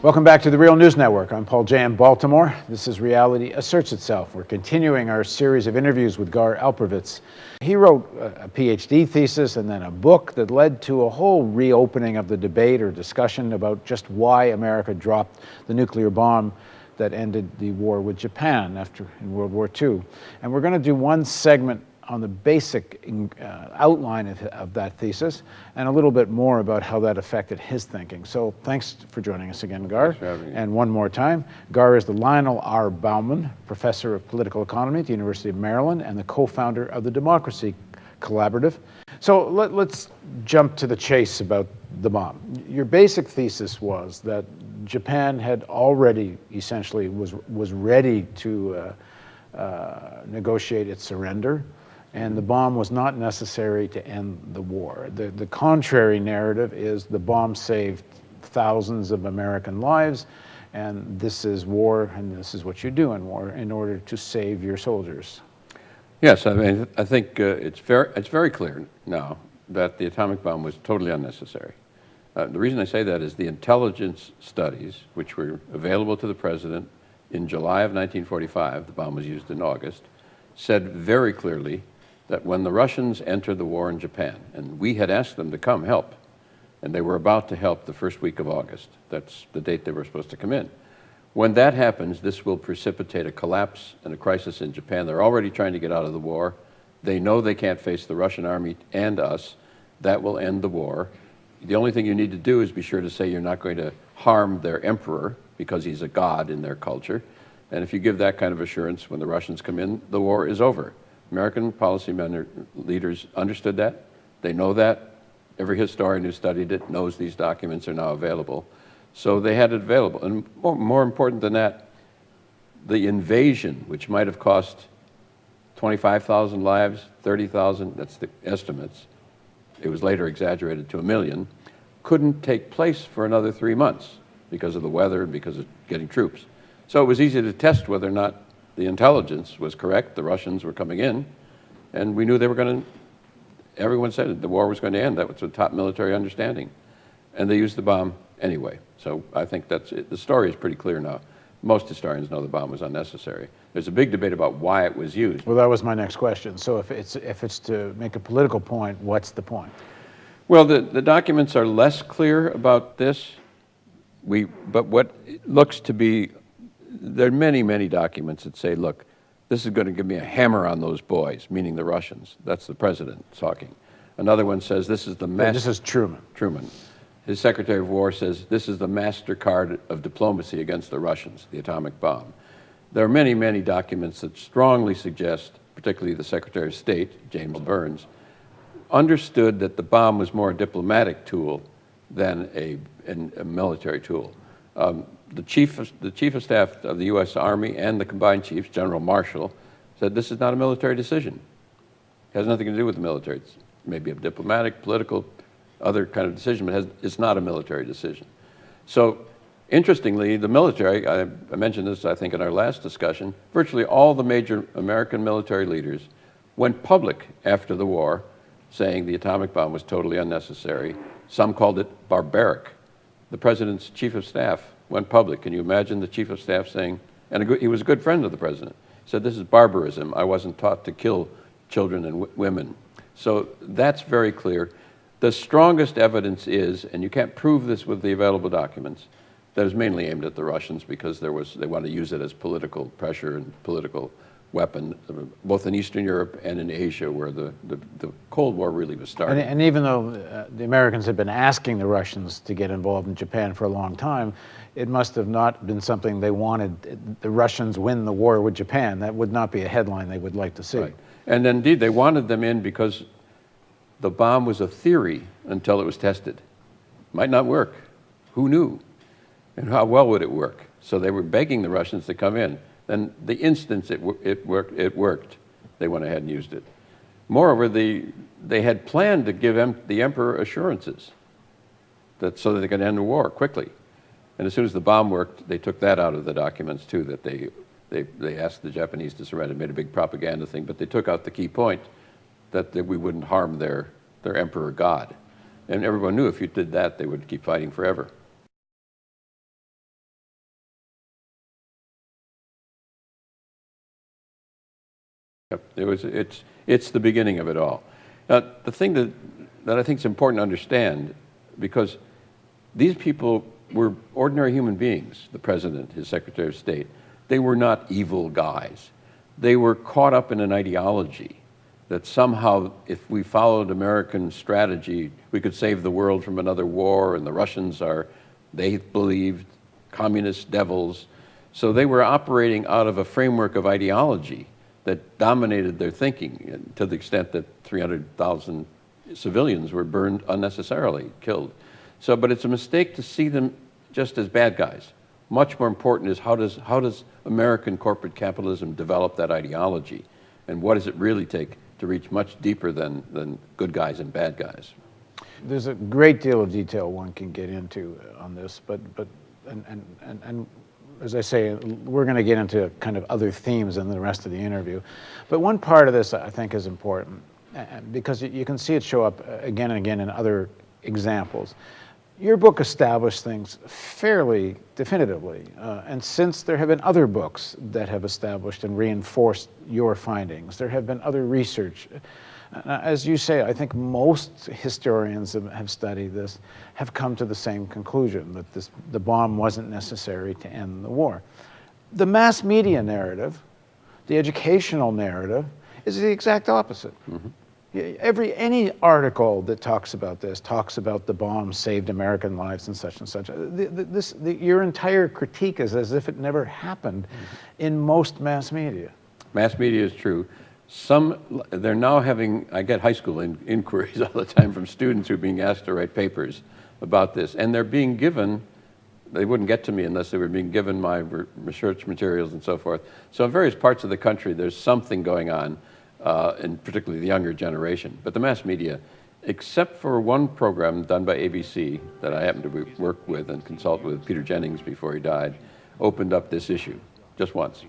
Welcome back to the Real News Network. I'm Paul J. in Baltimore. This is Reality Asserts Itself. We're continuing our series of interviews with Gar Atomic. He wrote a PhD thesis and then a book that led to a whole reopening of the debate or discussion about just why America dropped the nuclear bomb that ended the war with Japan in World War II. And we're going to do one segment on the basic outline of that thesis and a little bit more about how that affected his thinking. So thanks for joining us again, Gar. Thanks for having me. And one more time, Gar is the Lionel R. Bauman Professor of Political Economy at the University of Maryland and the co-founder of the Democracy Collaborative. So let's jump to the chase about the bomb. Your basic thesis was that Japan had already essentially was ready to negotiate its surrender, and the bomb was not necessary to end the war. The contrary narrative is the bomb saved thousands of American lives, and this is war, and this is what you do in war in order to save your soldiers. Yes, I mean, I think it's very clear now that the atomic bomb was totally unnecessary. The reason I say that is the intelligence studies, which were available to the president in July of 1945, the bomb was used in August, said very clearly that when the Russians entered the war in Japan, and we had asked them to come help, and they were about to help the first week of August. That's the date they were supposed to come in. When that happens, this will precipitate a collapse and a crisis in Japan. They're already trying to get out of the war. They know they can't face the Russian army and us. That will end the war. The only thing you need to do is be sure to say you're not going to harm their emperor because he's a god in their culture. And if you give that kind of assurance when the Russians come in, the war is over. American policy leaders understood that. They know that. Every historian who studied it knows these documents are now available. So they had it available. And more important than that, the invasion, which might have cost 25,000 lives, 30,000, that's the estimates. It was later exaggerated to 1 million, couldn't take place for another 3 months because of the weather and because of getting troops. So it was easy to test whether or not the intelligence was correct. The Russians were coming in, and we knew they were going to, everyone said it, the war was going to end. That was the top military understanding. And they used the bomb anyway. So I think that's it. The story is pretty clear now. Most historians know the bomb was unnecessary. There's a big debate about why it was used. Well, that was my next question. So if it's to make a political point, what's the point? Well, the documents are less clear about this. But what it looks to be, there are many, many documents that say, look, this is going to give me a hammer on those boys, meaning the Russians. That's the president talking. Another one says, this is the master... This is Truman. Truman. His Secretary of War says, this is the MasterCard of diplomacy against the Russians, the atomic bomb. There are many, many documents that strongly suggest, particularly the Secretary of State, James Burns, understood that the bomb was more a diplomatic tool than a military tool. The chief of staff of the U.S. Army and the combined chiefs, General Marshall, said this is not a military decision. It has nothing to do with the military. It's maybe a diplomatic, political, other kind of decision, but it's not a military decision. So, interestingly, the military, I mentioned this, I think, in our last discussion, virtually all the major American military leaders went public after the war, saying the atomic bomb was totally unnecessary. Some called it barbaric. The president's chief of staff went public. Can you imagine the chief of staff saying, and he was a good friend of the president, said, this is barbarism. I wasn't taught to kill children and women. So that's very clear. The strongest evidence is, and you can't prove this with the available documents, that it was mainly aimed at the Russians because they want to use it as political pressure and political weapon, both in Eastern Europe and in Asia, where the Cold War really was starting. And even though the Americans had been asking the Russians to get involved in Japan for a long time, it must have not been something they wanted, the Russians win the war with Japan. That would not be a headline they would like to see. Right. And indeed, they wanted them in because the bomb was a theory until it was tested. Might not work. Who knew? And how well would it work? So they were begging the Russians to come in. Then the instant it worked, they went ahead and used it. Moreover, they had planned to give the emperor assurances so that they could end the war quickly. And as soon as the bomb worked, they took that out of the documents too, that they asked the Japanese to surrender, made a big propaganda thing, but they took out the key point that we wouldn't harm their emperor god. And everyone knew if you did that, they would keep fighting forever. It's the beginning of it all. Now, the thing that I think is important to understand, because these people were ordinary human beings, the president, his secretary of state. They were not evil guys. They were caught up in an ideology that somehow, if we followed American strategy, we could save the world from another war, and the Russians are, they believed, communist devils. So they were operating out of a framework of ideology that dominated their thinking, to the extent that 300,000 civilians were burned unnecessarily, killed. So, but it's a mistake to see them just as bad guys. Much more important is how does American corporate capitalism develop that ideology, and what does it really take to reach much deeper than good guys and bad guys? There's a great deal of detail one can get into on this, but as I say, we're going to get into kind of other themes in the rest of the interview. But one part of this I think is important, because you can see it show up again and again in other examples. Your book established things fairly definitively, and since there have been other books that have established and reinforced your findings, there have been other research. As you say, I think most historians have studied this, have come to the same conclusion, that the bomb wasn't necessary to end the war. The mass media narrative, the educational narrative, is the exact opposite. Mm-hmm. Any article that talks about this talks about the bomb saved American lives and such and such. Your entire critique is as if it never happened in most mass media. Mass media is true. They're now having, I get high school inquiries all the time from students who are being asked to write papers about this, and they're being given, they wouldn't get to me unless they were being given my research materials and so forth. So in various parts of the country, there's something going on, and particularly the younger generation. But the mass media, except for one program done by ABC that I happened to work with and consult with Peter Jennings before he died, opened up this issue just once.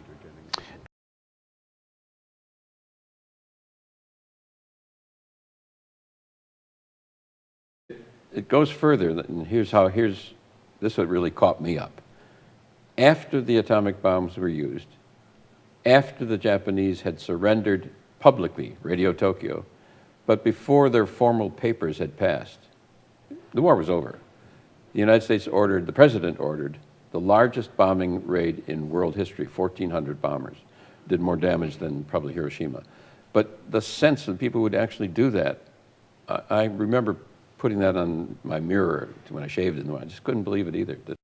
It goes further, and this what really caught me up. After the atomic bombs were used, after the Japanese had surrendered publicly, Radio Tokyo, but before their formal papers had passed, the war was over. The United States the president ordered the largest bombing raid in world history, 1,400 bombers. Did more damage than probably Hiroshima. But the sense that people would actually do that, I remember putting that on my mirror when I shaved it, and I just couldn't believe it either.